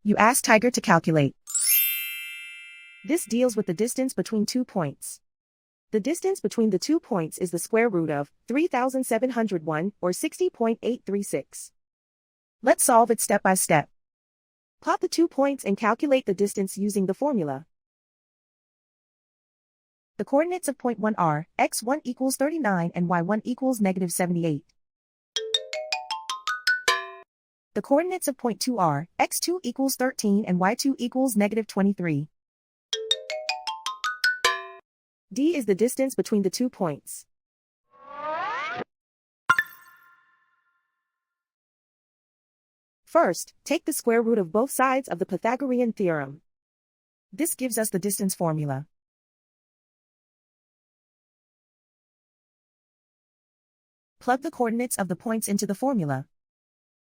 You ask Tiger to calculate. This deals with the distance between 2 points. The distance between the 2 points is the square root of 3,701, or 60.836. Let's solve it step by step. Plot the 2 points and calculate the distance using the formula. The coordinates of point 1 are x1 equals 39 and y1 equals negative 78. The coordinates of point 2 are x2 equals 13 and y2 equals negative 23. D is the distance between the 2 points. First, take the square root of both sides of the Pythagorean theorem. This gives us the distance formula. Plug the coordinates of the points into the formula.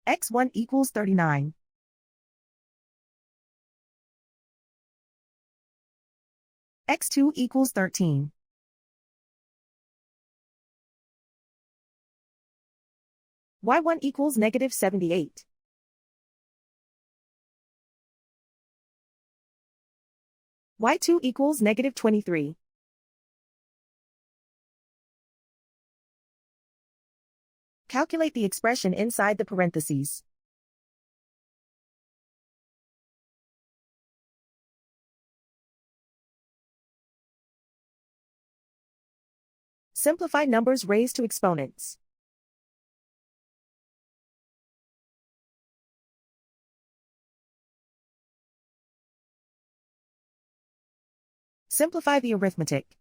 x1 equals 39. x2 equals 13. y1 equals negative 78. y2 equals negative 23. Calculate the expression inside the parentheses. Simplify numbers raised to exponents. Simplify the arithmetic.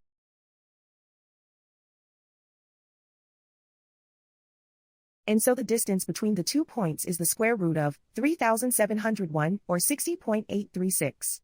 And so the distance between the 2 points is the square root of 3,701, or 60.836.